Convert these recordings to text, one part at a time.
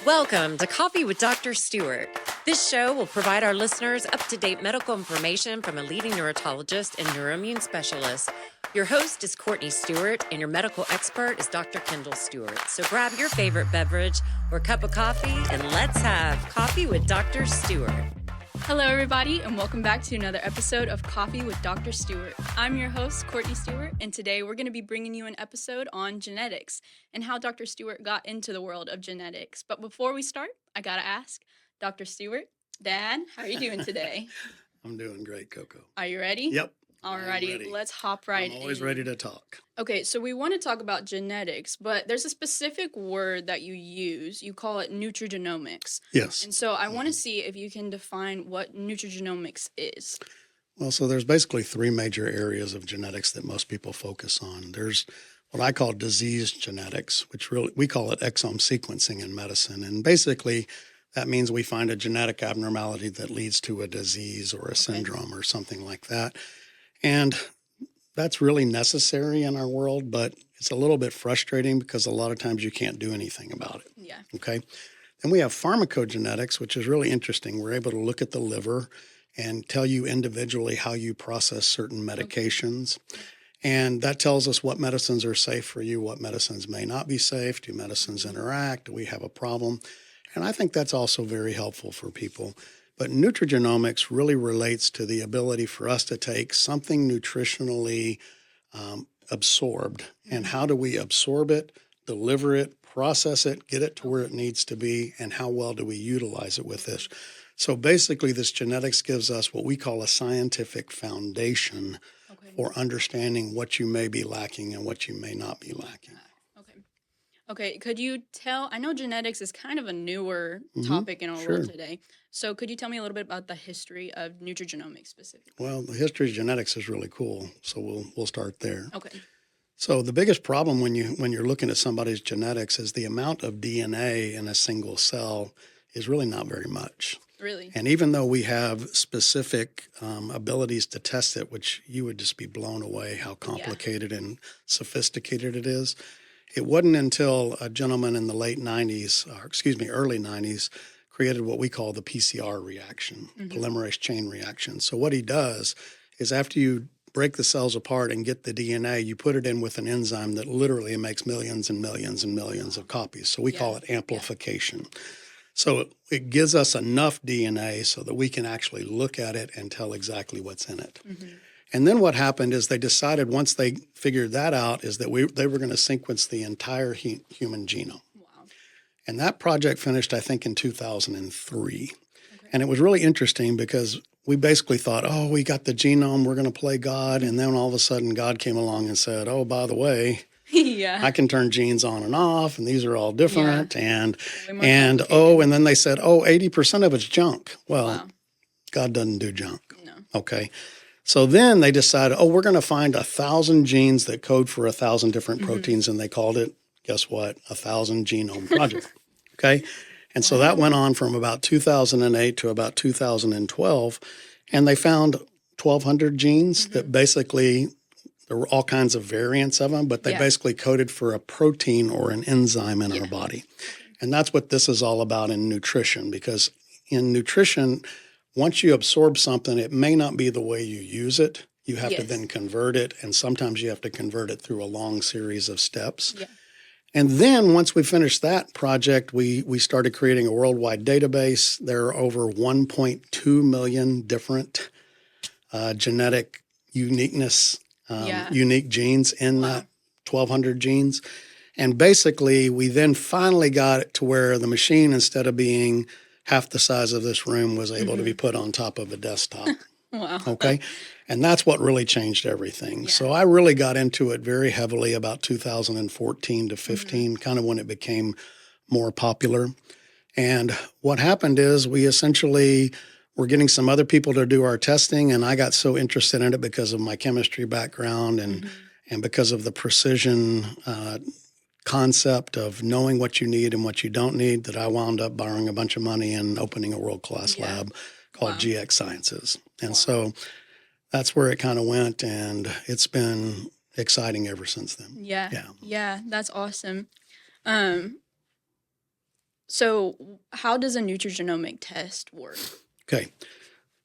Welcome to Coffee with Dr. Stewart. This show will provide our listeners up-to-date medical information from a leading neurologist and neuroimmune specialist. Your host is Courtney Stewart, and your medical expert is Dr. Kendall Stewart. So grab your favorite beverage or cup of coffee, and let's have Coffee with Dr. Stewart. Hello, everybody, and welcome back to another episode of Coffee with Dr. Stewart. I'm your host, Courtney Stewart, and today we're going to be bringing you an episode on genetics and how Dr. Stewart got into the world of genetics. But before we start, I got to ask, Dr. Stewart, Dad, how are you doing today? I'm doing great, Coco. Are you ready? Yep. Alrighty, let's hop right in. I'm always ready to talk. Okay, so we want to talk about genetics, but there's a specific word that you use. You call it nutrigenomics. Yes. And so I want to see if you can define what nutrigenomics is. Well, so there's basically three major areas of genetics that most people focus on. There's what I call disease genetics, which really we call it exome sequencing in medicine. And basically, that means we find a genetic abnormality that leads to a disease or a syndrome or something like that. And that's really necessary in our world, but it's a little bit frustrating because a lot of times you can't do anything about it. Yeah. Okay. Then we have pharmacogenetics, which is really interesting. We're able to look at the liver and tell you individually how you process certain medications. And that tells us what medicines are safe for you, what medicines may not be safe. Do medicines interact? Do we have a problem? And I think that's also very helpful for people. But nutrigenomics really relates to the ability for us to take something nutritionally absorbed, and how do we absorb it, deliver it, process it, get it to where it needs to be, and how well do we utilize it with this. So basically, this genetics gives us what we call a scientific foundation for understanding what you may be lacking and what you may not be lacking. Okay, could you tell, I know genetics is kind of a newer topic in our world today. So could you tell me a little bit about the history of nutrigenomics specifically? Well, the history of genetics is really cool, so we'll start there. Okay. So the biggest problem when you're looking at somebody's genetics is the amount of DNA in a single cell is really not very much. Really? And even though we have specific abilities to test it, which you would just be blown away how complicated and sophisticated it is, it wasn't until a gentleman in the early 90s, created what we call the PCR reaction, polymerase chain reaction. So what he does is after you break the cells apart and get the DNA, you put it in with an enzyme that literally makes millions and millions and millions of copies. So we call it amplification. So it gives us enough DNA so that we can actually look at it and tell exactly what's in it. And then what happened is they decided once they figured that out is that they were going to sequence the entire human genome. Wow. And that project finished, I think, in 2003. And it was really interesting because we basically thought, oh, we got the genome, we're going to play God. And then all of a sudden God came along and said, oh, by the way, I can turn genes on and off, and these are all different. And then they said, 80% of it's junk. Well, God doesn't do junk. No. Okay. So then they decided, we're going to find 1,000 genes that code for 1,000 different proteins, and they called it, guess what, 1,000 Genome Project. Okay? And so that went on from about 2008 to about 2012, and they found 1,200 genes that basically, there were all kinds of variants of them, but they basically coded for a protein or an enzyme in our body. And that's what this is all about in nutrition, because in nutrition, once you absorb something, it may not be the way you use it. You have to then convert it, and sometimes you have to convert it through a long series of steps. Yeah. And then once we finished that project, we started creating a worldwide database. There are over 1.2 million different genetic uniqueness, unique genes in that 1,200 genes. And basically, we then finally got it to where the machine, instead of being half the size of this room, was able to be put on top of a desktop. Wow. Okay. And that's what really changed everything. Yeah. So I really got into it very heavily about 2014 to 15, kind of when it became more popular. And what happened is we essentially were getting some other people to do our testing, and I got so interested in it because of my chemistry background and because of the precision concept of knowing what you need and what you don't need, that I wound up borrowing a bunch of money and opening a world-class lab called GX Sciences. And so that's where it kind of went, and it's been exciting ever since then. Yeah, that's awesome. So how does a nutrigenomic test work? Okay.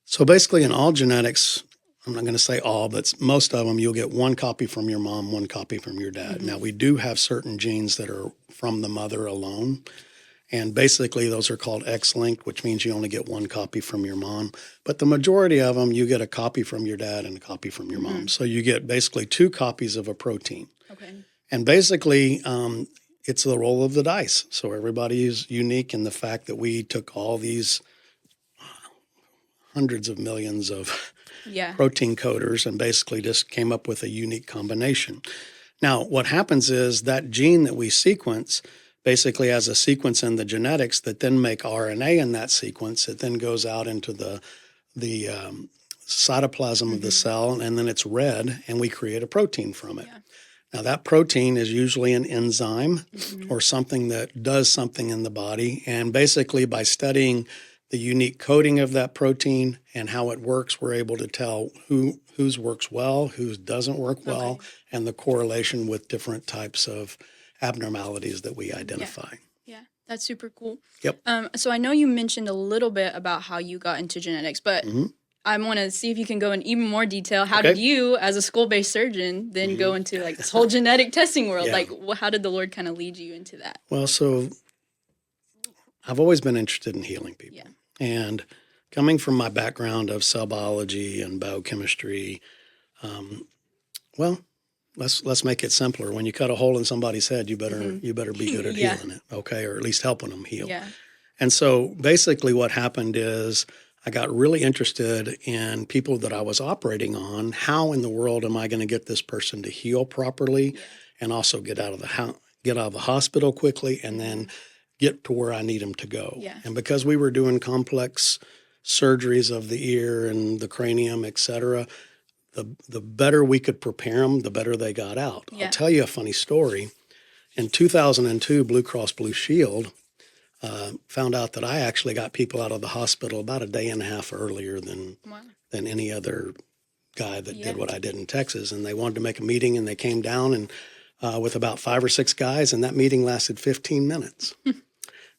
So basically in all genetics, I'm not going to say all, but most of them, you'll get one copy from your mom, one copy from your dad. Now, we do have certain genes that are from the mother alone. And basically, those are called X-linked, which means you only get one copy from your mom. But the majority of them, you get a copy from your dad and a copy from your mom. So you get basically 2 copies of a protein. Okay. And basically, it's the roll of the dice. So everybody is unique in the fact that we took all these hundreds of millions of protein coders and basically just came up with a unique combination. Now, what happens is that gene that we sequence basically has a sequence in the genetics that then make RNA in that sequence. It then goes out into the cytoplasm of the cell, and then it's read, and we create a protein from it. Now, that protein is usually an enzyme or something that does something in the body. And basically, by studying the unique coding of that protein and how it works, we're able to tell whose works well, whose doesn't work well, and the correlation with different types of abnormalities that we identify. Yeah, that's super cool. Yep. So I know you mentioned a little bit about how you got into genetics, but I want to see if you can go in even more detail. How did you, as a school-based surgeon, then go into like this whole genetic testing world? Like, how did the Lord kind of lead you into that? Well, so I've always been interested in healing people. And coming from my background of cell biology and biochemistry, let's make it simpler. When you cut a hole in somebody's head, you better be good at healing it, okay, or at least helping them heal. And so basically what happened is I got really interested in people that I was operating on. How in the world am I going to get this person to heal properly and also get out of the hospital quickly and then get to where I need them to go? And because we were doing complex surgeries of the ear and the cranium, et cetera, the better we could prepare them, the better they got out. I'll tell you a funny story. In 2002, Blue Cross Blue Shield found out that I actually got people out of the hospital about a day and a half earlier than any other guy that did what I did in Texas. And they wanted to make a meeting, and they came down and with about 5 or 6 guys, and that meeting lasted 15 minutes.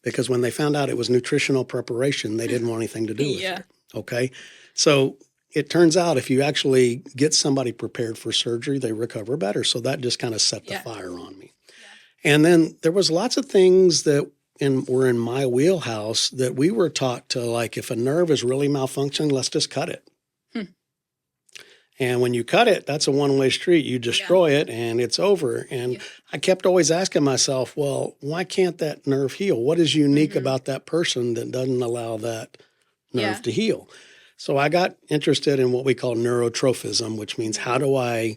Because when they found out it was nutritional preparation, they didn't want anything to do with it. Okay? So it turns out if you actually get somebody prepared for surgery, they recover better. So that just kind of set the fire on me. And then there was lots of things that were in my wheelhouse that we were taught to, like, if a nerve is really malfunctioning, let's just cut it. And when you cut it, that's a one-way street. You destroy it and it's over. And I kept always asking myself, well, why can't that nerve heal? What is unique about that person that doesn't allow that nerve to heal? So I got interested in what we call neurotrophism, which means how do I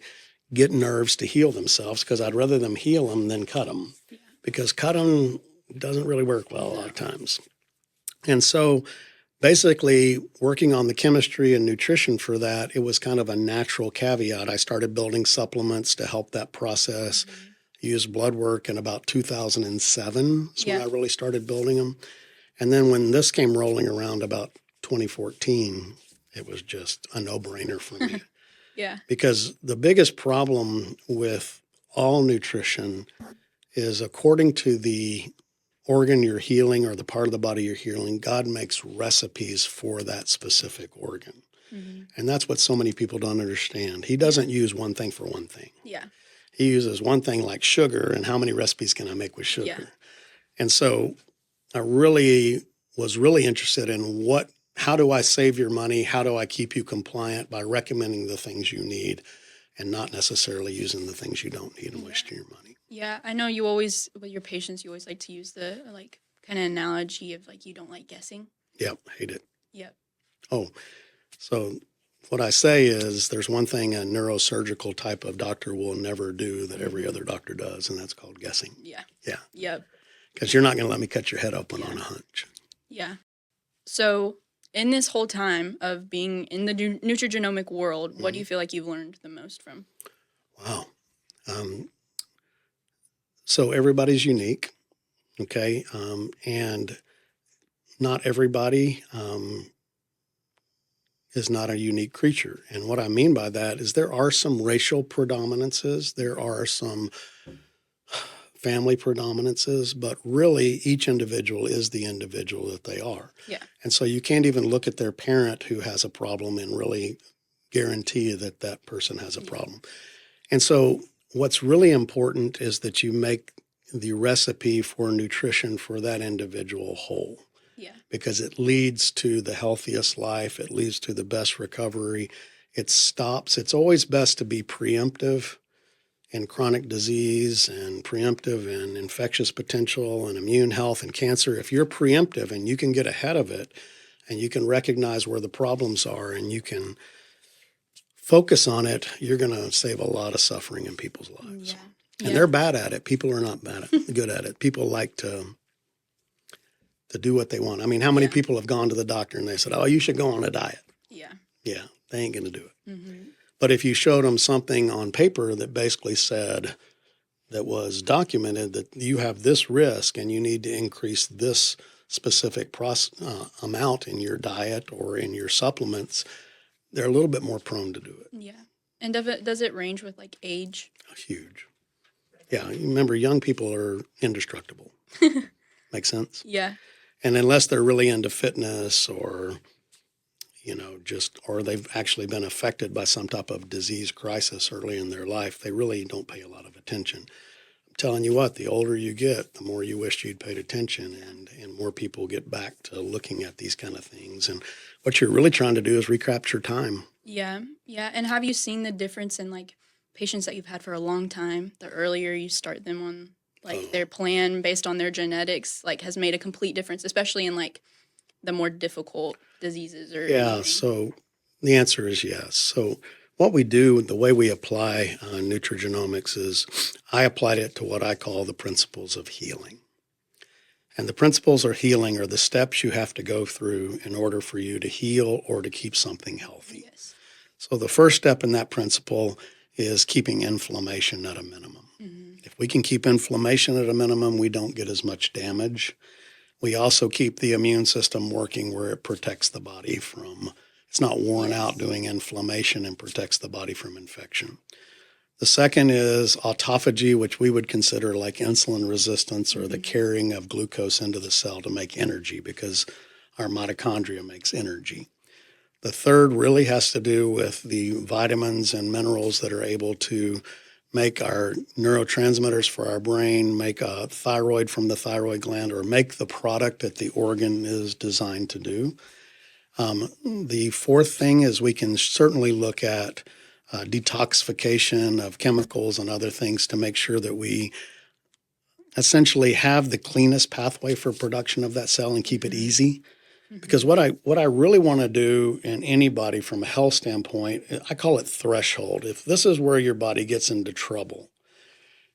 get nerves to heal themselves? Because I'd rather them heal them than cut them. Because cut them doesn't really work well a lot of times. And so basically, working on the chemistry and nutrition for that, it was kind of a natural caveat. I started building supplements to help that process. Used blood work in about 2007 is when I really started building them. And then when this came rolling around about 2014, it was just a no-brainer for me. Because the biggest problem with all nutrition is, according to the organ you're healing or the part of the body you're healing, God makes recipes for that specific organ. And that's what so many people don't understand. He doesn't use one thing for one thing. He uses one thing like sugar, and how many recipes can I make with sugar? And so I was really interested in how do I save your money? How do I keep you compliant by recommending the things you need and not necessarily using the things you don't need and wasting your money? Yeah, I know you always, with your patients, you always like to use the kind of analogy of you don't like guessing. Yep, hate it. So what I say is there's one thing a neurosurgical type of doctor will never do that every other doctor does, and that's called guessing. Because you're not going to let me cut your head open on a hunch. So in this whole time of being in the nutrigenomic world, what do you feel like you've learned the most from? Wow. So everybody's unique, okay? And not everybody is not a unique creature. And what I mean by that is there are some racial predominances. There are some family predominances, but really each individual is the individual that they are. Yeah. And so you can't even look at their parent who has a problem and really guarantee that that person has a problem. And so what's really important is that you make the recipe for nutrition for that individual whole. Yeah. Because it leads to the healthiest life. It leads to the best recovery. It's always best to be preemptive in chronic disease and preemptive in infectious potential and immune health and cancer. If you're preemptive and you can get ahead of it and you can recognize where the problems are and you can focus on it, you're going to save a lot of suffering in people's lives. Yeah. And they're bad at it. People are not good at it. People like to do what they want. I mean, how many people have gone to the doctor and they said, oh, you should go on a diet? Yeah. Yeah, they ain't going to do it. Mm-hmm. But if you showed them something on paper that basically said, that was documented that you have this risk and you need to increase this specific amount in your diet or in your supplements, they're a little bit more prone to do it. Yeah. And does it range with like age? Huge. Yeah. Remember, young people are indestructible. Make sense? Yeah. And unless they're really into fitness or, or they've actually been affected by some type of disease crisis early in their life, they really don't pay a lot of attention. I'm telling you what, the older you get, the more you wish you'd paid attention, and more people get back to looking at these kind of things. And what you're really trying to do is recapture time. Yeah. Yeah. And have you seen the difference in like patients that you've had for a long time? The earlier you start them on their plan based on their genetics, like has made a complete difference, especially in like the more difficult diseases or anything. So the answer is yes. So what we do, the way we apply Nutrigenomics is I applied it to what I call the principles of healing. And the principles of healing are the steps you have to go through in order for you to heal or to keep something healthy. Yes. So the first step in that principle is keeping inflammation at a minimum. Mm-hmm. If we can keep inflammation at a minimum, we don't get as much damage. We also keep the immune system working where it protects the body from, it's not worn out doing inflammation and protects the body from infection. The second is autophagy, which we would consider like insulin resistance or the carrying of glucose into the cell to make energy because our mitochondria makes energy. The third really has to do with the vitamins and minerals that are able to make our neurotransmitters for our brain, make a thyroid from the thyroid gland, or make the product that the organ is designed to do. The fourth thing is we can certainly look at detoxification of chemicals and other things to make sure that we essentially have the cleanest pathway for production of that cell and keep it easy. Because what I really want to do in anybody from a health standpoint, I call it threshold. If this is where your body gets into trouble,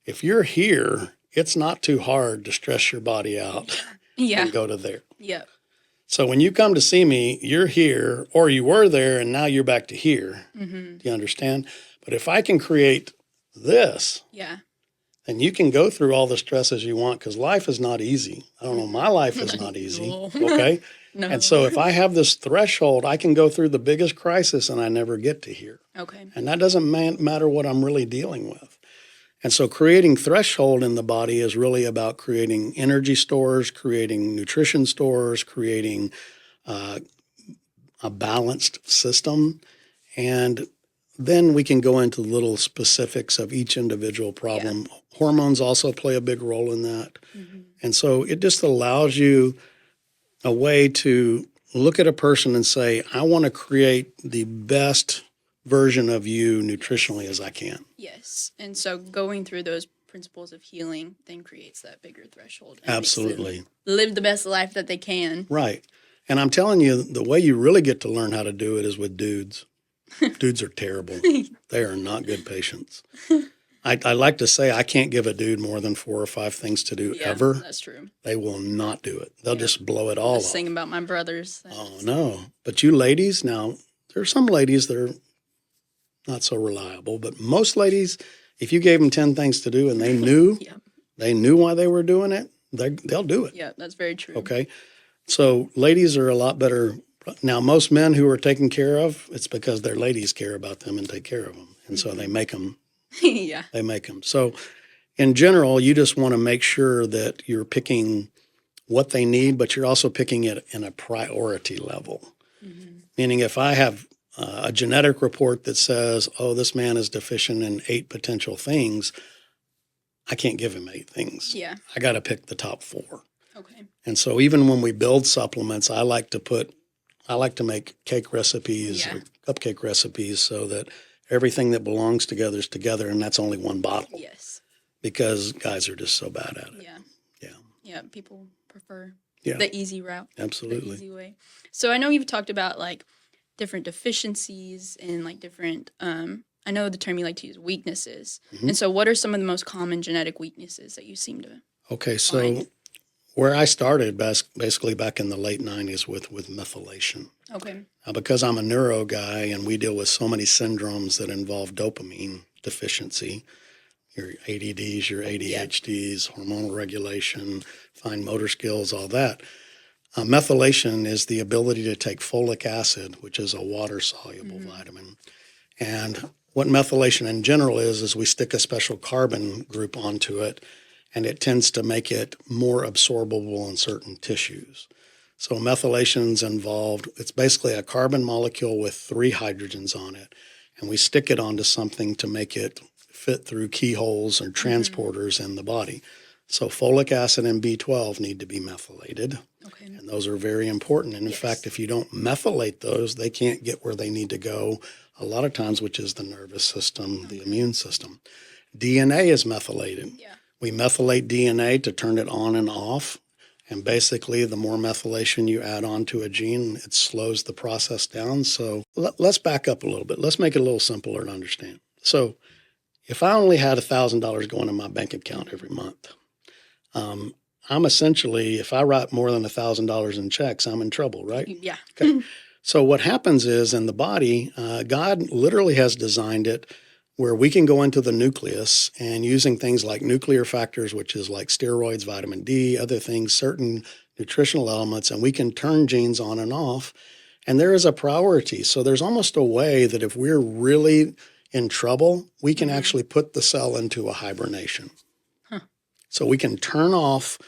if you're here, it's not too hard to stress your body out and go to there. Yeah. So when you come to see me, you're here, or you were there, and now you're back to here. Mm-hmm. Do you understand? But if I can create this, then you can go through all the stresses you want, because life is not easy. I don't know, my life is not easy, okay? No. And so if I have this threshold, I can go through the biggest crisis and I never get to here. Okay. And that doesn't matter what I'm really dealing with. And so creating threshold in the body is really about creating energy stores, creating nutrition stores, creating a balanced system. And then we can go into the little specifics of each individual problem. Yeah. Hormones also play a big role in that. Mm-hmm. And so it just allows you a way to look at a person and say, I want to create the best version of you nutritionally as I can. Yes. And so going through those principles of healing then creates that bigger threshold. Absolutely. Live the best life that they can. Right. And I'm telling you, the way you really get to learn how to do it is with dudes. Dudes are terrible. They are not good patients. I like to say I can't give a dude more than 4 or 5 things to do ever. That's true. They will not do it. They'll just blow it all off. Thinking about my brothers. Oh, no. But you ladies, now, there are some ladies that are not so reliable, but most ladies, if you gave them 10 things to do and they knew, they knew why they were doing it, they'll do it. Yeah, that's very true. Okay. So ladies are a lot better. Now, most men who are taken care of, it's because their ladies care about them and take care of them. And so they make them. Yeah. They make them. So in general, you just want to make sure that you're picking what they need, but you're also picking it in a priority level. Meaning if I have a genetic report that says, oh, this man is deficient in 8 potential things, I can't give him 8 things. Yeah. I got to pick the top 4. Okay. And so even when we build supplements, I like to make cake recipes or cupcake recipes so that everything that belongs together is together, and that's only one bottle. Yes. Because guys are just so bad at it. Yeah. Yeah. Yeah. People prefer Yeah. the easy route. Absolutely. The easy way. So I know you've talked about like different deficiencies and like different, I know the term you like to use, weaknesses. And so what are some of the most common genetic weaknesses that you seem to Okay, so find? where I started basically back in the late 90s with methylation. Okay. Now, because I'm a neuro guy and we deal with so many syndromes that involve dopamine deficiency, your ADDs, your ADHDs, hormonal regulation, fine motor skills, all that. Methylation is the ability to take folic acid, which is a water-soluble vitamin. And what methylation in general is we stick a special carbon group onto it, and it tends to make it more absorbable in certain tissues. So methylation's involved, it's basically a carbon molecule with 3 hydrogens on it, and we stick it onto something to make it fit through keyholes or transporters in the body. So folic acid and B12 need to be methylated, Okay. and those are very important. And in fact, if you don't methylate those, they can't get where they need to go a lot of times, which is the nervous system, the immune system. DNA is methylated. Yeah. We methylate DNA to turn it on and off. And basically, the more methylation you add on to a gene, it slows the process down. So let's back up a little bit. Let's make it a little simpler to understand. So if I only had $1,000 going in my bank account every month, I'm essentially, if I write more than $1,000 in checks, I'm in trouble, right? Yeah. Okay. So what happens is in the body, God literally has designed it where we can go into the nucleus and using things like nuclear factors, which is like steroids, vitamin D, other things, certain nutritional elements, and we can turn genes on and off. And there is a priority. So there's almost a way that if we're really in trouble, we can actually put the cell into a hibernation. So we can turn off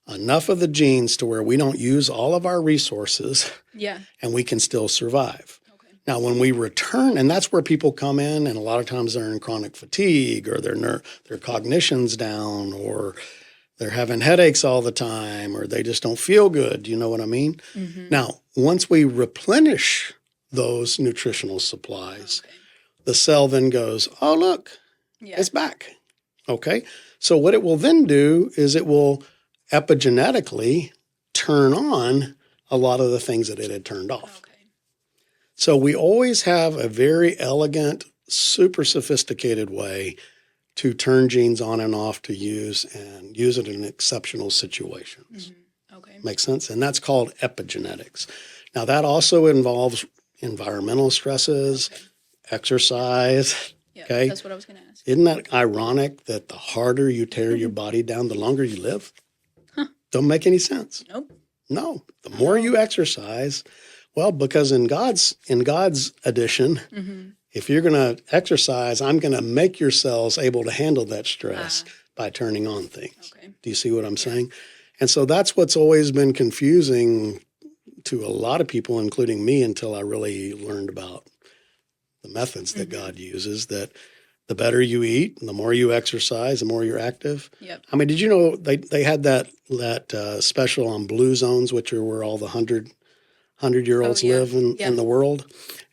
enough of the genes to where we don't use all of our resources Yeah. and we can still survive. Okay. Now, when we return, and that's where people come in, and a lot of times they're in chronic fatigue or their cognition's down or they're having headaches all the time or they just don't feel good. You know what I mean? Now, once we replenish those nutritional supplies, the cell then goes, oh, look, it's back. Okay. So what it will then do is it will epigenetically turn on a lot of the things that it had turned off. Okay. So we always have a very elegant, super sophisticated way to turn genes on and off to use it in exceptional situations. Okay. Makes sense? And that's called epigenetics. Now that also involves environmental stresses, exercise. Yeah, Okay. that's what I was going to ask. Isn't that ironic that the harder you tear your body down, the longer you live? Don't make any sense. Nope. No. The more you exercise, well, because in God's addition, if you're going to exercise, I'm going to make your cells able to handle that stress by turning on things. Okay. Do you see what I'm saying? And so that's what's always been confusing to a lot of people, including me, until I really learned about the methods that God uses, that the better you eat, the more you exercise, the more you're active. Yep. I mean, did you know they had that special on blue zones, which are where all the 100-year-olds live in the world?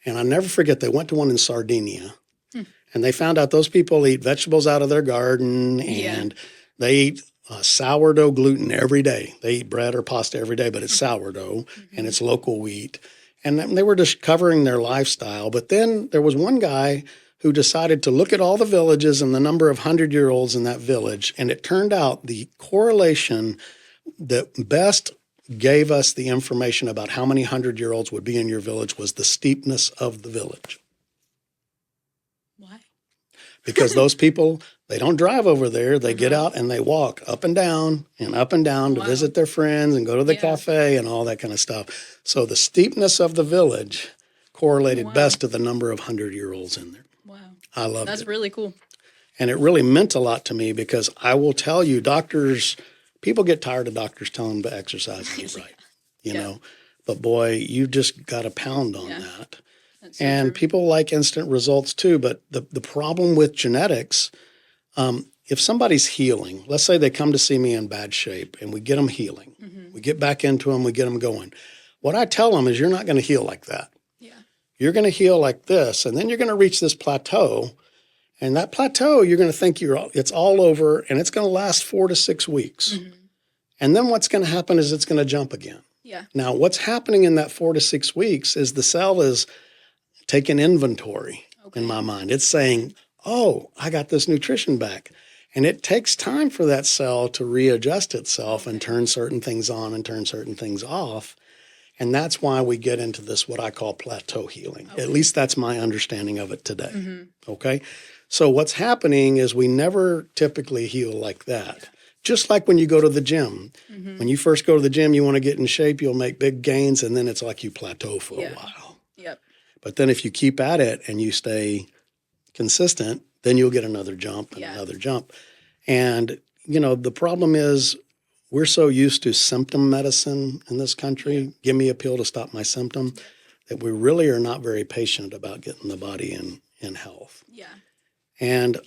And I never forget, they went to one in Sardinia, and they found out those people eat vegetables out of their garden, and they eat sourdough gluten every day. They eat bread or pasta every day, but it's sourdough, and it's local wheat. And they were just covering their lifestyle. But then there was one guy who decided to look at all the villages and the number of 100-year-olds in that village. And it turned out the correlation that best gave us the information about how many 100-year-olds would be in your village was the steepness of the village. Why? Because those people, they don't drive over there. They get out and they walk up and down to visit their friends and go to the cafe and all that kind of stuff. So the steepness of the village correlated best to the number of 100-year-olds in there. Wow. I love it. That's really cool. And it really meant a lot to me because I will tell you, people get tired of doctors telling them to exercise and eat right, you know. But boy, you just got to pound on that. That's so And true. people like instant results too. But the problem with genetics, if somebody's healing, let's say they come to see me in bad shape and we get them healing, we get back into them, we get them going. What I tell them is you're not going to heal like that. Yeah. You're going to heal like this, and then you're going to reach this plateau. And that plateau, you're going to think it's all over, and it's going to last 4 to 6 weeks. And then what's going to happen is it's going to jump again. Yeah. Now, what's happening in that 4 to 6 weeks is the cell is taking inventory in my mind. It's saying, oh, I got this nutrition back. And it takes time for that cell to readjust itself and turn certain things on and turn certain things off. And that's why we get into this, what I call plateau healing. At least that's my understanding of it today. Okay. So what's happening is we never typically heal like that. Just like when you go to the gym. When you first go to the gym, you want to get in shape, you'll make big gains, and then it's like you plateau for a while. Yep. But then if you keep at it and you stay consistent, then you'll get another jump and another jump. And, you know, the problem is we're so used to symptom medicine in this country. Give me a pill to stop my symptom, that we really are not very patient about getting the body in health. Yeah. And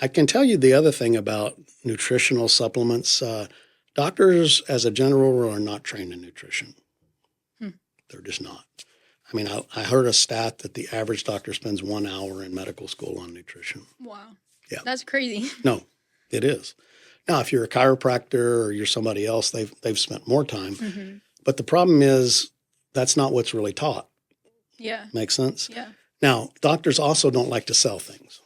I can tell you the other thing about nutritional supplements. Doctors, as a general rule, are not trained in nutrition. They're just not. I mean, I heard a stat that the average doctor spends 1 hour in medical school on nutrition. Wow. Yeah. That's crazy. No, it is. Now, if you're a chiropractor or you're somebody else, they've spent more time. But the problem is that's not what's really taught. Yeah. Make sense? Yeah. Now, doctors also don't like to sell things.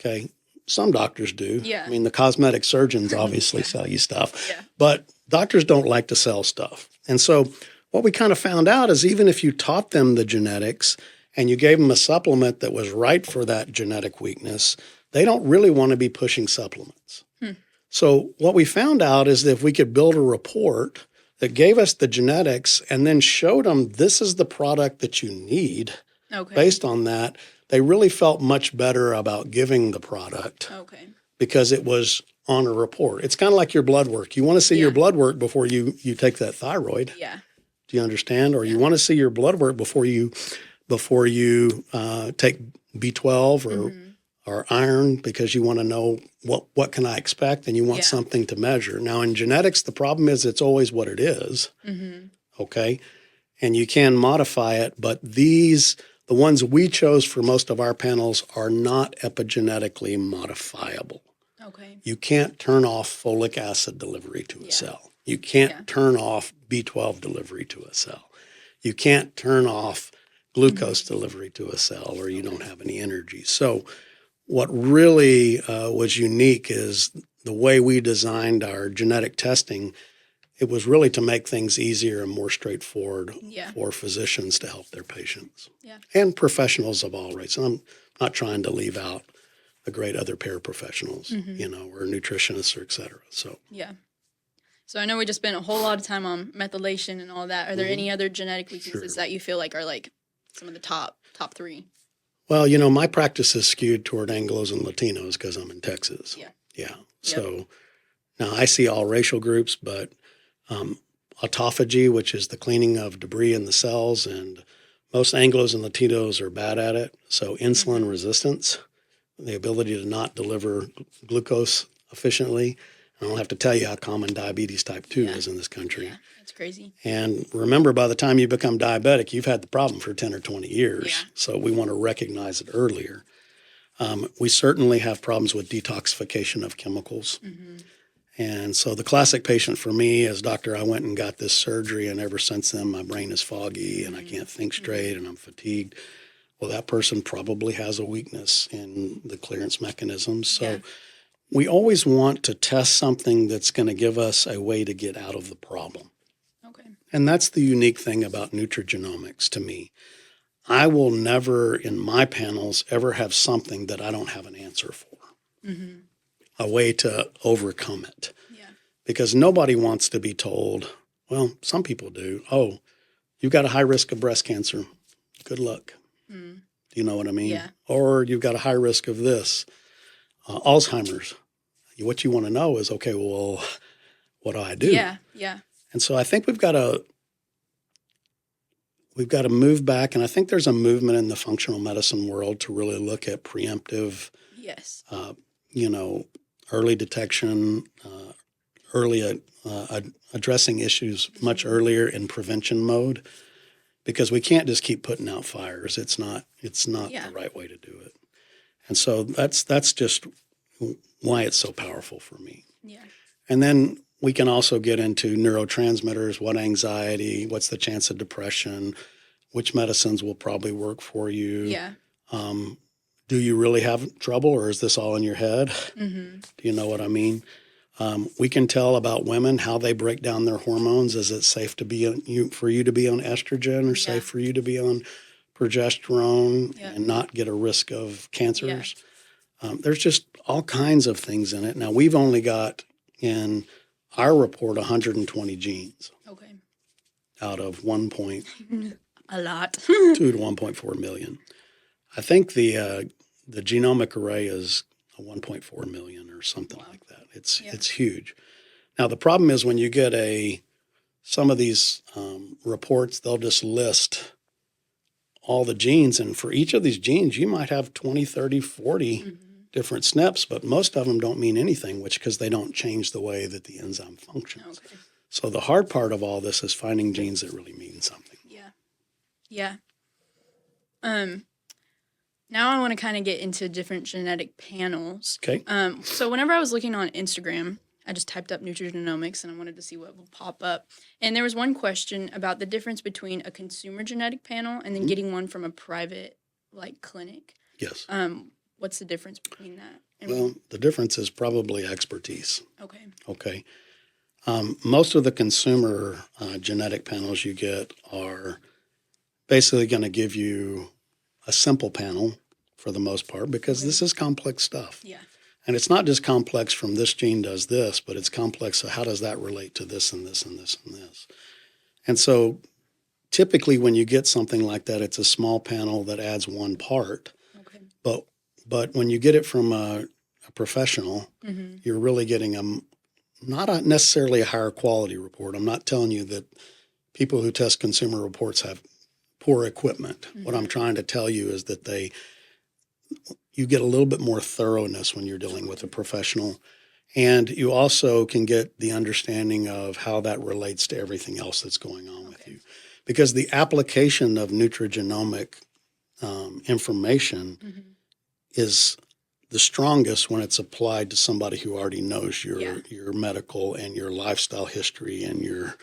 Okay. Some doctors do. Yeah. I mean, the cosmetic surgeons obviously sell you stuff. Yeah. But doctors don't like to sell stuff. And so what we kind of found out is even if you taught them the genetics and you gave them a supplement that was right for that genetic weakness, they don't really want to be pushing supplements. So what we found out is that if we could build a report that gave us the genetics and then showed them this is the product that you need based on that, they really felt much better about giving the product because it was on a report. It's kind of like your blood work. You want to see your blood work before you take that thyroid. Yeah. Do you understand? Or you want to see your blood work before you take B12 or iron because you want to know what can I expect and you want something to measure. Now in genetics, the problem is it's always what it is. Okay. And you can modify it, but the ones we chose for most of our panels are not epigenetically modifiable. Okay. You can't turn off folic acid delivery to a cell. You can't turn off B12 delivery to a cell. You can't turn off glucose delivery to a cell or you don't have any energy. So what really was unique is the way we designed our genetic testing. It was really to make things easier and more straightforward for physicians to help their patients and professionals of all rates. And I'm not trying to leave out the great other paraprofessionals, you know, or nutritionists or et cetera. So, So I know we just spent a whole lot of time on methylation and all that. Are there any other genetic weaknesses that you feel like are like some of the top three? Well, you know, my practice is skewed toward Anglos and Latinos because I'm in Texas. Yeah. So now I see all racial groups, but autophagy, which is the cleaning of debris in the cells, and most Anglos and Latinos are bad at it. So insulin resistance, the ability to not deliver glucose efficiently. I don't have to tell you how common diabetes type 2 is in this country. Yeah, that's crazy. And remember, by the time you become diabetic, you've had the problem for 10 or 20 years. Yeah. So we want to recognize it earlier. We certainly have problems with detoxification of chemicals. And so the classic patient for me is, doctor, I went and got this surgery, and ever since then, my brain is foggy and I can't think straight and I'm fatigued. Well, that person probably has a weakness in the clearance mechanisms. So we always want to test something that's going to give us a way to get out of the problem. Okay. And that's the unique thing about nutrigenomics to me. I will never, in my panels, ever have something that I don't have an answer for, a way to overcome it. Yeah. Because nobody wants to be told, well, some people do, oh, you've got a high risk of breast cancer. Good luck. Do Do you know what I mean? Yeah. Or you've got a high risk of this, Alzheimer's. What you want to know is, okay, well, what do I do? Yeah. Yeah. And so I think we've got to move back, and I think there's a movement in the functional medicine world to really look at preemptive, Yes. early detection, early addressing issues much earlier in prevention mode, because we can't just keep putting out fires. It's not the right way to do it. And so that's just why it's so powerful for me. Yeah. And then we can also get into neurotransmitters, what anxiety, what's the chance of depression, which medicines will probably work for you. Yeah. Do you really have trouble, or is this all in your head? Mm-hmm. Do you know what I mean? We can tell about women how they break down their hormones. Is it safe to be for you to be on estrogen, or safe for you to be on progesterone and not get a risk of cancers? There's just all kinds of things in it. Now, we've only got in our report 120 genes. Okay. Out of 1.2 A lot. to 1.4 million. I think the genomic array is a 1.4 million or something like that. It's huge. Now, the problem is when you get some of these reports, they'll just list all the genes. And for each of these genes, you might have 20, 30, 40 different SNPs, but most of them don't mean anything, because they don't change the way that the enzyme functions. Okay. So the hard part of all this is finding genes that really mean something. Yeah. Yeah. Now I want to kind of get into different genetic panels. Okay. So whenever I was looking on Instagram, I just typed up Nutrigenomics and I wanted to see what would pop up. And there was one question about the difference between a consumer genetic panel and then getting one from a private clinic. Yes. What's the difference between that? Well, the difference is probably expertise. Okay. Okay. Most of the consumer genetic panels you get are basically going to give you a simple panel for the most part, because this is complex stuff. Yeah. And it's not just complex from this gene does this, but it's complex. So how does that relate to this and this and this and this? And so typically when you get something like that, it's a small panel that adds one part. Okay. But when you get it from a professional, you're really getting not necessarily a higher quality report. I'm not telling you that people who test consumer reports have poor equipment. What I'm trying to tell you is that you get a little bit more thoroughness when you're dealing with a professional. And you also can get the understanding of how that relates to everything else that's going on with you. Because the application of nutrigenomic information is the strongest when it's applied to somebody who already knows your medical and your lifestyle history and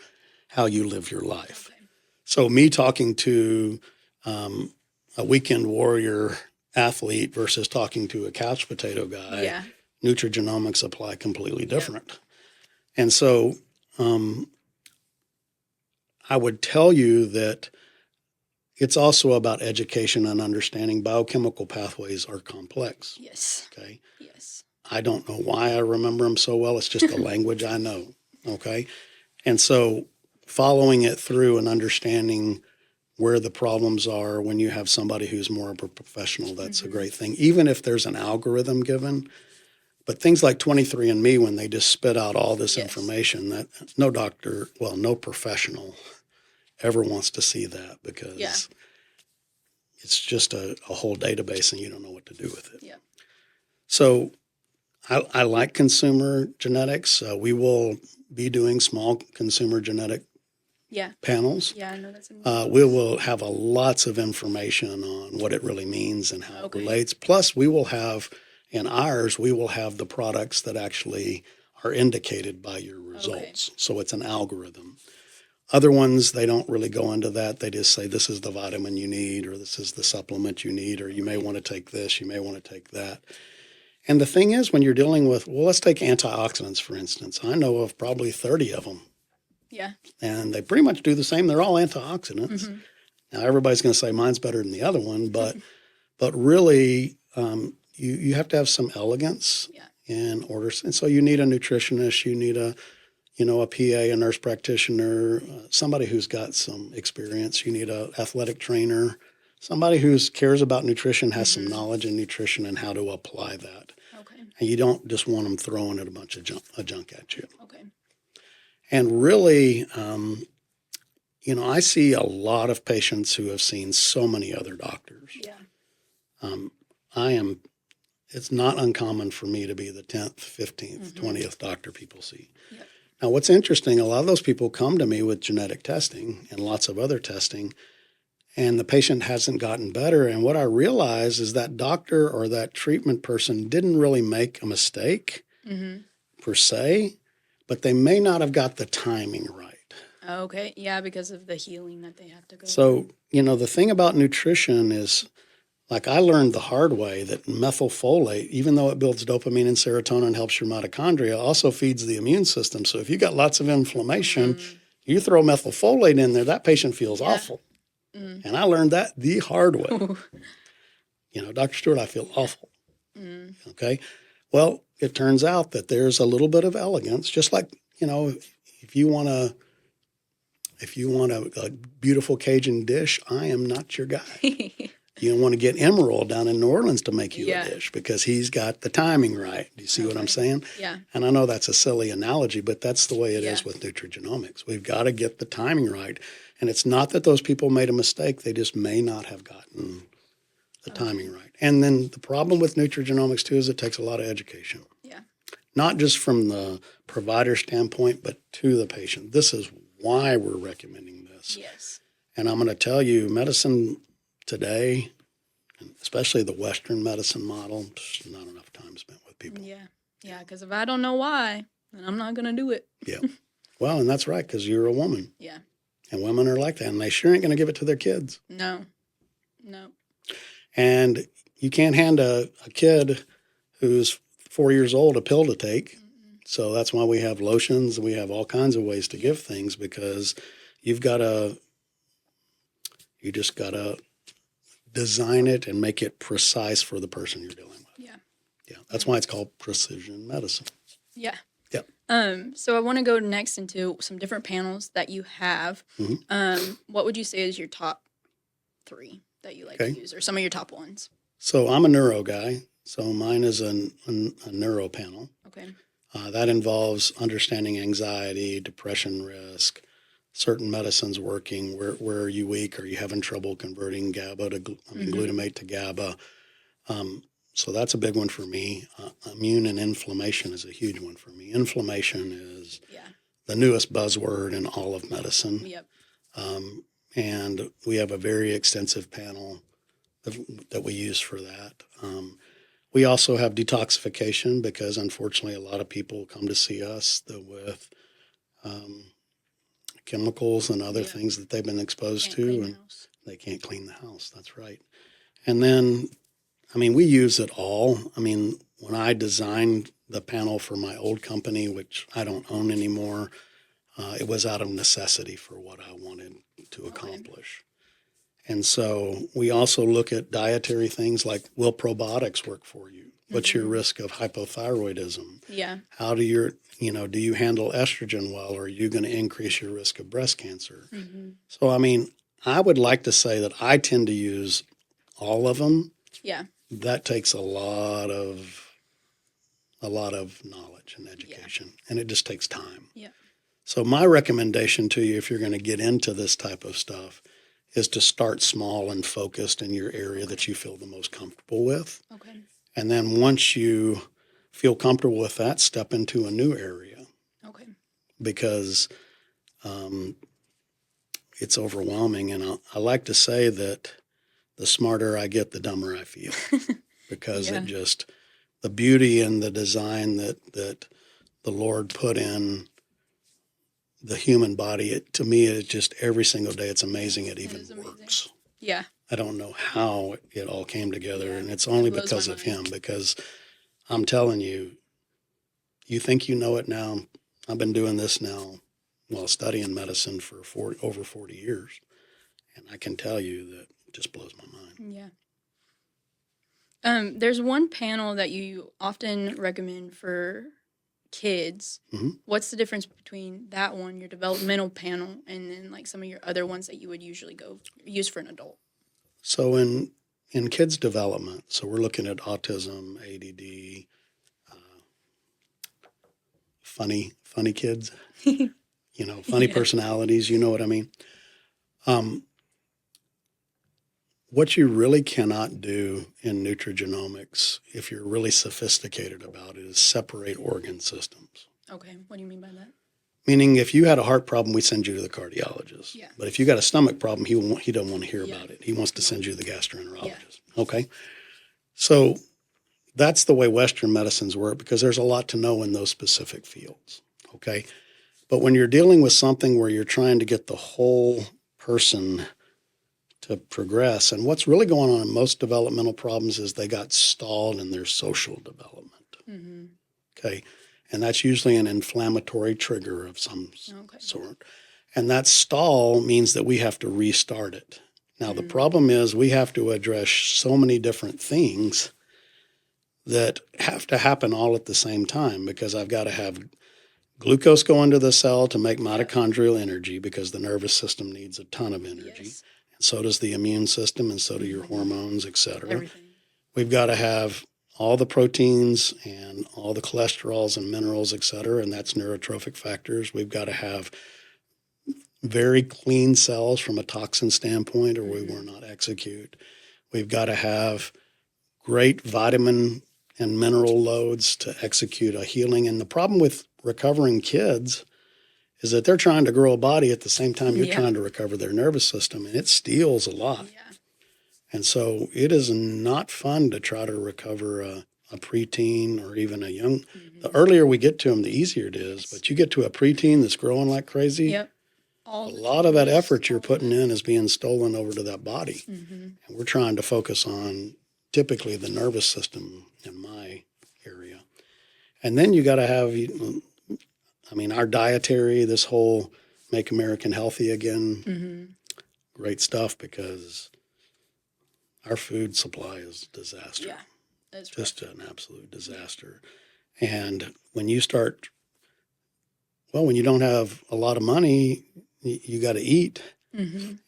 how you live your life. Okay. So me talking to a weekend warrior athlete versus talking to a couch potato guy, nutrigenomics apply completely different. And so I would tell you that it's also about education and understanding. Biochemical pathways are complex. Yes. Okay. Yes. I don't know why I remember them so well. It's just a language I know. Okay. And so following it through and understanding where the problems are when you have somebody who's more of a professional, that's a great thing. Even if there's an algorithm given, but things like 23andMe, when they just spit out all this information, that no doctor, no professional ever wants to see that, because it's just a whole database and you don't know what to do with it. Yeah. So I like consumer genetics. We will be doing small consumer genetic panels. Yeah, I know that's important. We will have lots of information on what it really means and how it relates. Plus, we will have the products that actually are indicated by your results. So it's an algorithm. Other ones, they don't really go into that. They just say, this is the vitamin you need, or this is the supplement you need, or you may want to take this, you may want to take that. And the thing is, when you're dealing with, let's take antioxidants, for instance. I know of probably 30 of them. Yeah. And they pretty much do the same. They're all antioxidants. Now, everybody's going to say mine's better than the other one, but really, you have to have some elegance in order. And so you need a nutritionist, you need a PA, a nurse practitioner, somebody who's got some experience. You need an athletic trainer, Somebody who cares about nutrition, has some knowledge in nutrition and how to apply that. Okay. And you don't just want them throwing a bunch of junk at you. Okay. And really, I see a lot of patients who have seen so many other doctors. Yeah. It's not uncommon for me to be the 10th, 15th, 20th doctor people see. Yep. Now, what's interesting, a lot of those people come to me with genetic testing and lots of other testing, and the patient hasn't gotten better. And what I realize is that doctor or that treatment person didn't really make a mistake per se, but they may not have got the timing right. Okay. Yeah, because of the healing that they have to go So, through. The thing about nutrition is, like I learned the hard way, that methylfolate, even though it builds dopamine and serotonin and helps your mitochondria, also feeds the immune system. So if you got lots of inflammation, you throw methylfolate in there, that patient feels awful. And I learned that the hard way. Dr. Stewart, I feel awful. Okay. Well, it turns out that there's a little bit of elegance, just like, if you want a beautiful Cajun dish, I am not your guy. You don't want to get Emerald down in New Orleans to make you a dish because he's got the timing right. Do you see what I'm saying? Yeah. And I know that's a silly analogy, but that's the way it is with nutrigenomics. We've got to get the timing right. And it's not that those people made a mistake. They just may not have gotten the timing right. And then the problem with nutrigenomics, too, is it takes a lot of education. Yeah. Not just from the provider standpoint, but to the patient. This is why we're recommending this. Yes. And I'm going to tell you, medicine today, especially the Western medicine model, just not enough time spent with people. Yeah. Yeah, because if I don't know why, then I'm not going to do it. Yeah. Well, and that's right, because you're a woman. Yeah. And women are like that, and they sure ain't going to give it to their kids. No. And you can't hand a kid who's 4 years old a pill to take. So that's why we have lotions. We have all kinds of ways to give things, because you just got to design it and make it precise for the person you're dealing with. Yeah. Yeah. That's why it's called precision medicine. Yeah. Yep. So I want to go next into some different panels that you have. What would you say is your top 3 that you like to use, or some of your top ones? So I'm a neuro guy. So mine is a neuro panel. Okay. That involves understanding anxiety, depression risk, certain medicines working. Where are you weak? Are you having trouble converting glutamate to GABA? So that's a big one for me. Immune and inflammation is a huge one for me. Inflammation is the newest buzzword in all of medicine. Yep. And we have a very extensive panel that we use for that. We also have detoxification, because unfortunately a lot of people come to see us with chemicals and other things that they've been exposed to, and they can't clean the house. That's right. And then, we use it all. When I designed the panel for my old company, which I don't own anymore, it was out of necessity for what I wanted to accomplish. And so we also look at dietary things like, will probiotics work for you? What's your risk of hypothyroidism? Yeah. How do do you handle estrogen well? Or are you going to increase your risk of breast cancer? So, I would like to say that I tend to use all of them. Yeah. That takes a lot of knowledge and education, and it just takes time. Yeah. So my recommendation to you, if you're going to get into this type of stuff, is to start small and focused in your area that you feel the most comfortable with. Okay. And then once you feel comfortable with that, step into a new area. Okay. Because it's overwhelming. And I like to say that the smarter I get, the dumber I feel. Because the beauty and the design that the Lord put in the human body, to me, it's just every single day, it's amazing it even works. Yeah. I don't know how it all came together, and it's only because of him, because I'm telling you, you think you know it now. I've been doing this now, studying medicine for over 40 years, and I can tell you that it just blows my mind. Yeah. There's one panel that you often recommend for kids. What's the difference between that one, your developmental panel, and then like some of your other ones that you would usually use for an adult? So in kids' development, so we're looking at autism, ADD, funny kids, funny Yeah. personalities, you know what I mean? What you really cannot do in nutrigenomics, if you're really sophisticated about it, is separate organ systems. Okay. What do you mean by that? Meaning, if you had a heart problem, we send you to the cardiologist. Yeah. But if you got a stomach problem, he doesn't want to hear Yeah. about it. He wants to send you to the gastroenterologist. Yeah. Okay? So that's the way Western medicines work, because there's a lot to know in those specific fields. Okay? But when you're dealing with something where you're trying to get the whole person to progress, and what's really going on in most developmental problems is they got stalled in their social development. Mm-hmm. Okay? And that's usually an inflammatory trigger of some sort. And that stall means that we have to restart it. Now, the problem is we have to address so many different things that have to happen all at the same time, because I've got to have glucose go into the cell to make mitochondrial energy, because the nervous system needs a ton of energy. Yes. And so does the immune system, and so do your hormones, et cetera. Everything. We've got to have all the proteins and all the cholesterols and minerals, et cetera, and that's neurotrophic factors. We've got to have very clean cells from a toxin standpoint, or we will not execute. We've got to have great vitamin and mineral loads to execute a healing. And the problem with recovering kids is that they're trying to grow a body at the same time you're trying to recover their nervous system, and it steals a lot. Yeah. And so it is not fun to try to recover a preteen or even a young. The earlier we get to them, the easier it is. But you get to a preteen that's growing like crazy. Yep. A lot of that effort you're putting in is being stolen over to that body. And we're trying to focus on typically the nervous system in my area. And then you got to have, our dietary, this whole Make American Healthy Again, great stuff, because our food supply is a disaster. Yeah. That's just an absolute disaster. And when you start, when you don't have a lot of money, you got to eat.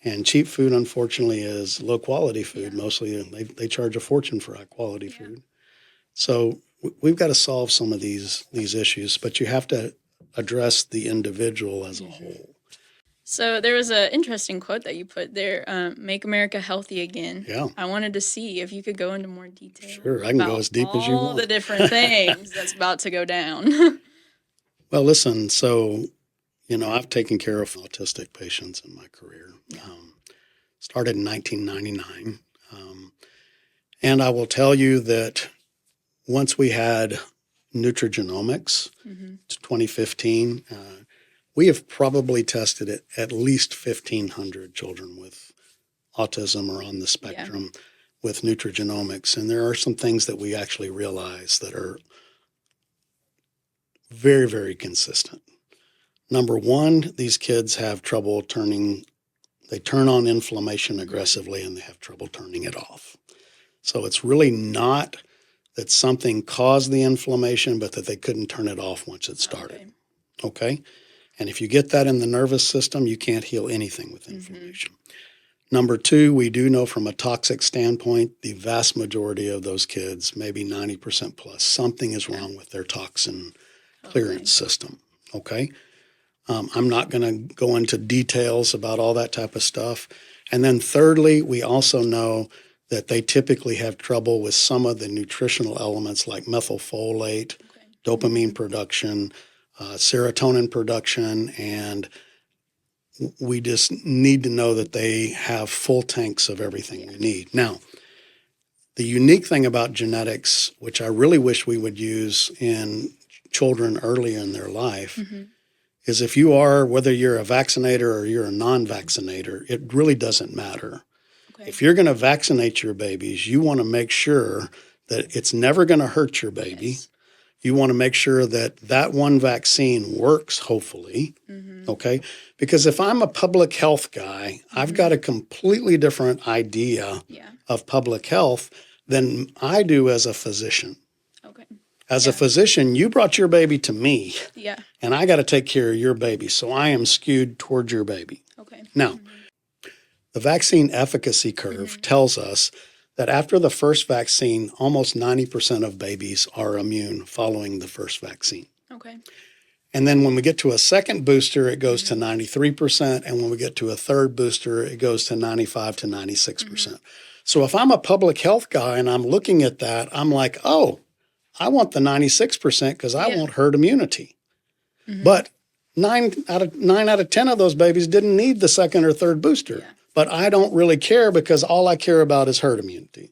And cheap food, unfortunately, is low quality food. Mostly they charge a fortune for high quality food. So we've got to solve some of these issues, but you have to address the individual as a whole. So there was an interesting quote that you put there, Make America Healthy Again. Yeah. I wanted to see if you could go into more detail. Sure, I can go as deep as you want. All the different things that's about to go down. Well, listen, so, I've taken care of autistic patients in my career. Started in 1999. And I will tell you that once we had Nutrigenomics, 2015, we have probably tested at least 1,500 children with autism or on the spectrum with Nutrigenomics. And there are some things that we actually realize that are very, very consistent. Number one, these kids have trouble they turn on inflammation aggressively, and they have trouble turning it off. So it's really not that something caused the inflammation, but that they couldn't turn it off once it started. Okay? And if you get that in the nervous system, you can't heal anything with inflammation. Number two, we do know from a toxic standpoint, the vast majority of those kids, maybe 90% plus, something is wrong with their toxin clearance system. Okay? I'm not going to go into details about all that type of stuff. And then thirdly, we also know that they typically have trouble with some of the nutritional elements like methylfolate, dopamine production, serotonin production, and we just need to know that they have full tanks of everything we need. Now, the unique thing about genetics, which I really wish we would use in children early in their life, is if you are, whether you're a vaccinator or you're a non-vaccinator, it really doesn't matter. If you're going to vaccinate your babies, you want to make sure that it's never going to hurt your baby. You want to make sure that that one vaccine works, hopefully, okay? Because if I'm a public health guy, I've got a completely different idea of public health than I do as a physician. As a physician, you brought your baby to me, and I got to take care of your baby, so I am skewed towards your baby. Now, the vaccine efficacy curve tells us that after the first vaccine, almost 90% of babies are immune following the first vaccine. Okay. And then when we get to a second booster, it goes to 93%. And when we get to a third booster, it goes to 95 to 96%. So if I'm a public health guy and I'm looking at that, I'm like, oh, I want the 96% because I want herd immunity. But 9 out of 10 of those babies didn't need the second or third booster. Yeah. But I don't really care because all I care about is herd immunity.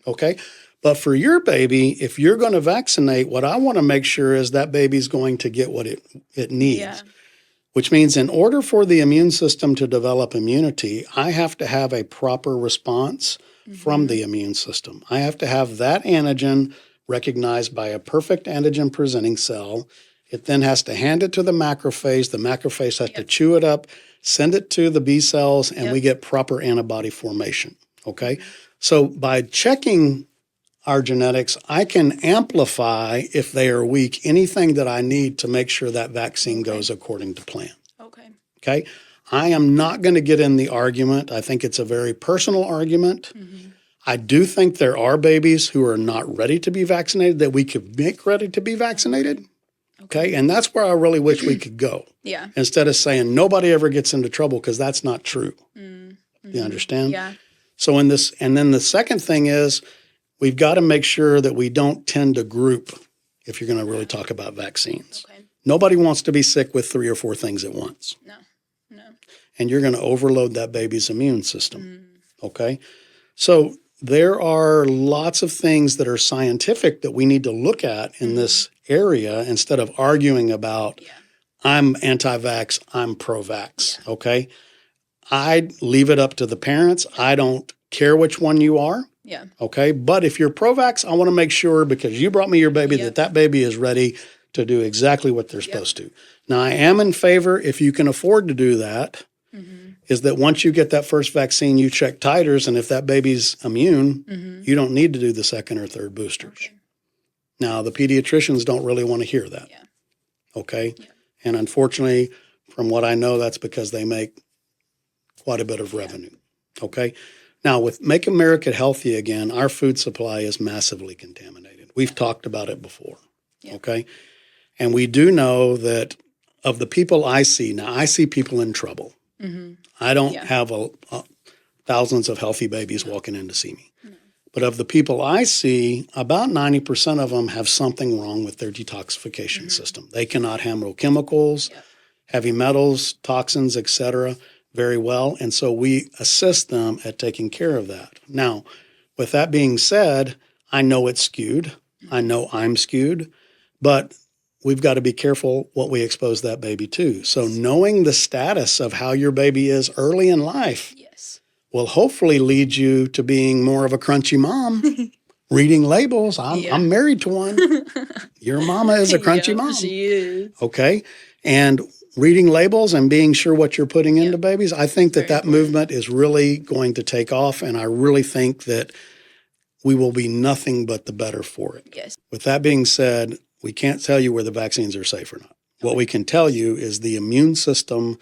Okay. But for your baby, if you're going to vaccinate, what I want to make sure is that baby's going to get what it needs, which means in order for the immune system to develop immunity, I have to have a proper response from the immune system. I have to have that antigen recognized by a perfect antigen presenting cell. It then has to hand it to the macrophage. The macrophage has to chew it up, send it to the B cells, and we get proper antibody formation. Okay. So by checking our genetics, I can amplify, if they are weak, anything that I need to make sure that vaccine goes according to plan. Okay. I am not going to get in the argument. I think it's a very personal argument. I do think there are babies who are not ready to be vaccinated that we could make ready to be vaccinated. Okay. And that's where I really wish we could go. Instead of saying nobody ever gets into trouble, because that's not true. You understand? So in this, and then the second thing is we've got to make sure that we don't tend to group if you're going to really talk about vaccines. Nobody wants to be sick with 3 or 4 things at once. No. And you're going to overload that baby's immune system. Okay. So there are lots of things that are scientific that we need to look at in this area instead of arguing about I'm anti-vax, I'm pro-vax. Okay. I leave it up to the parents. I don't care which one you are. Okay. But if you're pro-vax, I want to make sure, because you brought me your baby, that baby is ready to do exactly what they're supposed to. Now, I am in favor, if you can afford to do that, is that once you get that first vaccine, you check titers, and if that baby's immune, you don't need to do the second or third boosters. Now, the pediatricians don't really want to hear that. Okay? And unfortunately, from what I know, that's because they make quite a bit of revenue. Okay? Now, with Make America Healthy Again, our food supply is massively contaminated. We've talked about it before. Okay? And we do know that of the people I see, now I see people in trouble. I don't have thousands of healthy babies walking in to see me. But of the people I see, about 90% of them have something wrong with their detoxification system. They cannot handle chemicals, heavy metals, toxins, etc. very well. And so we assist them at taking care of that. Now, with that being said, I know it's skewed. I know I'm skewed. But we've got to be careful what we expose that baby to. So knowing the status of how your baby is early in life will hopefully lead you to being more of a crunchy mom. Reading labels. I'm married to one. Your mama is a crunchy mom. She is. Okay. And reading labels and being sure what you're putting into babies, I think that movement is really going to take off. And I really think that we will be nothing but the better for it. With that being said, we can't tell you where the vaccines are safe or not. What we can tell you is the immune system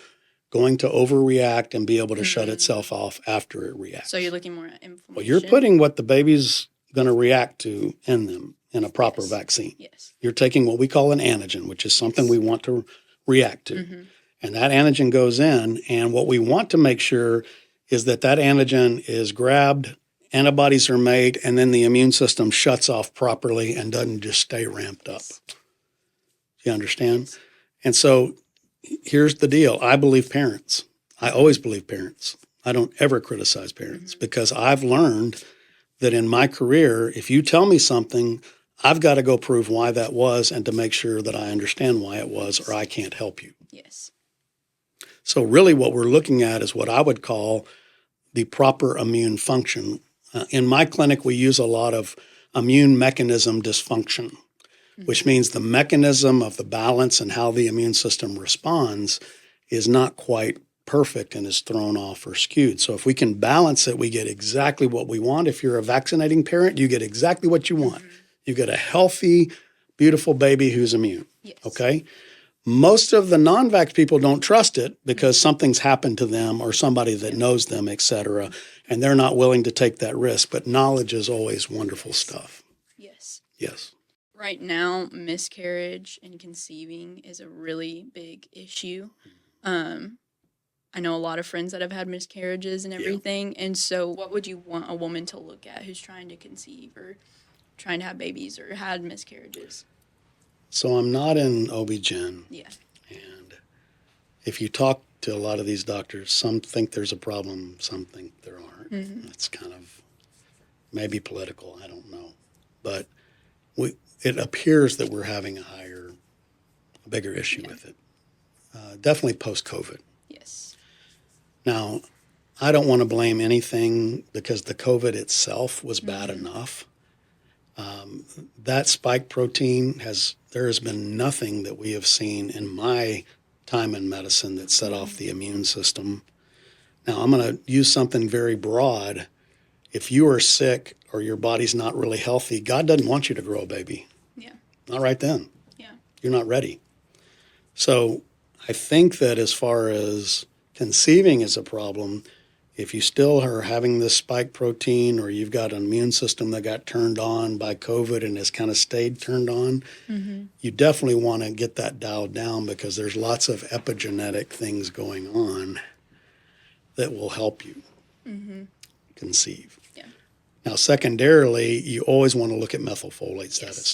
going to overreact and be able to shut itself off after it reacts. So you're looking more at inflammation. Well, you're putting what the baby's going to react to in them in a proper vaccine. You're taking what we call an antigen, which is something we want to react to. And that antigen goes in, and what we want to make sure is that antigen is grabbed, antibodies are made, and then the immune system shuts off properly and doesn't just stay ramped up. You understand? And so here's the deal. I believe parents. I always believe parents. I don't ever criticize parents because I've learned that in my career, if you tell me something, I've got to go prove why that was and to make sure that I understand why it was, or I can't help you. So really what we're looking at is what I would call the proper immune function. In my clinic, we use a lot of immune mechanism dysfunction, which means the mechanism of the balance and how the immune system responds is not quite perfect and is thrown off or skewed. So if we can balance it, we get exactly what we want. If you're a vaccinating parent, you get exactly what you want. You get a healthy, beautiful baby who's immune. Okay? Most of the non-vax people don't trust it because something's happened to them or somebody that knows them, et cetera, and they're not willing to take that risk. But knowledge is always wonderful stuff. Yes. Yes. Right now, miscarriage and conceiving is a really big issue. I know a lot of friends that have had miscarriages and everything. And so what would you want a woman to look at who's trying to conceive or trying to have babies or had miscarriages? So I'm not in OB-GYN. Yeah. And if you talk to a lot of these doctors, some think there's a problem, some think there aren't. It's kind of maybe political, I don't know. But it appears that we're having a bigger issue with it. Definitely post-COVID. Yes. Now, I don't want to blame anything because the COVID itself was bad enough. That spike protein there has been nothing that we have seen in my time in medicine that set off the immune system. Now, I'm going to use something very broad. If you are sick or your body's not really healthy, God doesn't want you to grow a baby. Yeah. Not right then. Yeah. You're not ready. So I think that as far as conceiving is a problem, if you still are having this spike protein or you've got an immune system that got turned on by COVID and has kind of stayed turned on, you definitely want to get that dialed down because there's lots of epigenetic things going on that will help you conceive. Yeah. Now, secondarily, you always want to look at methylfolate status.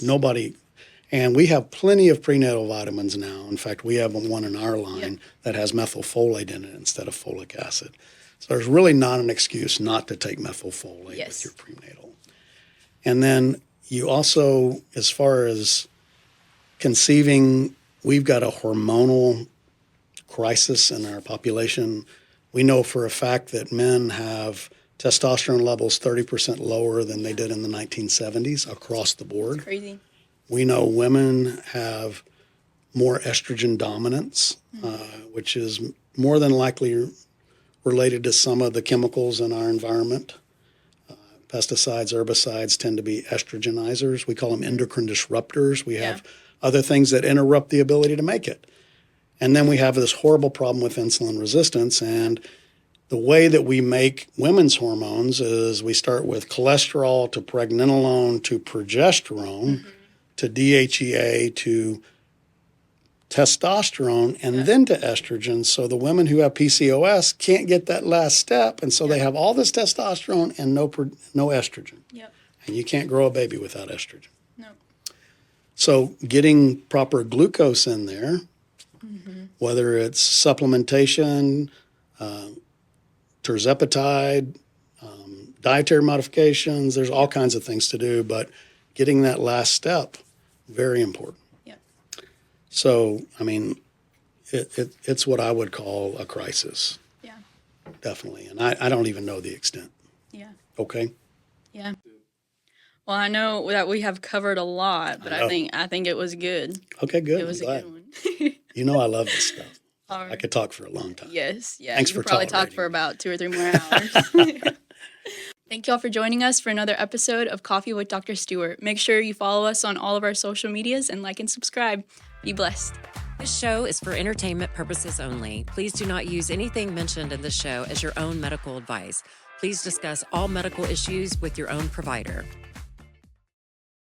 And we have plenty of prenatal vitamins now. In fact, we have one in our line that has methylfolate in it instead of folic acid. So there's really not an excuse not to take methylfolate with your prenatal. And then you also, as far as conceiving, we've got a hormonal crisis in our population. We know for a fact that men have testosterone levels 30% lower than they did in the 1970s across the board. Crazy. We know women have more estrogen dominance, which is more than likely related to some of the chemicals in our environment. Pesticides, herbicides tend to be estrogenizers. We call them endocrine disruptors. We have other things that interrupt the ability to make it. And then we have this horrible problem with insulin resistance. And the way that we make women's hormones is we start with cholesterol to pregnenolone to progesterone to DHEA to testosterone and then to estrogen. So the women who have PCOS can't get that last step. And so they have all this testosterone and no estrogen. Yep. And you can't grow a baby without estrogen. No. So getting proper glucose in there, whether it's supplementation, tirzepatide, dietary modifications, there's all kinds of things to do, but getting that last step, very important. So, I mean, it's what I would call a crisis. Yeah. Definitely. And I don't even know the extent. Yeah. Okay? Yeah. Well, I know that we have covered a lot, but I think it was good. Okay, good. It was a good one. You know I love this stuff. Right. I could talk for a long time. Yes. Yeah. Thanks you for could probably tolerating. Talk for about 2 or 3 more hours. Thank you all for joining us for another episode of Coffee with Dr. Stewart. Make sure you follow us on all of our social medias and like and subscribe. Be blessed. This show is for entertainment purposes only. Please do not use anything mentioned in this show as your own medical advice. Please discuss all medical issues with your own provider.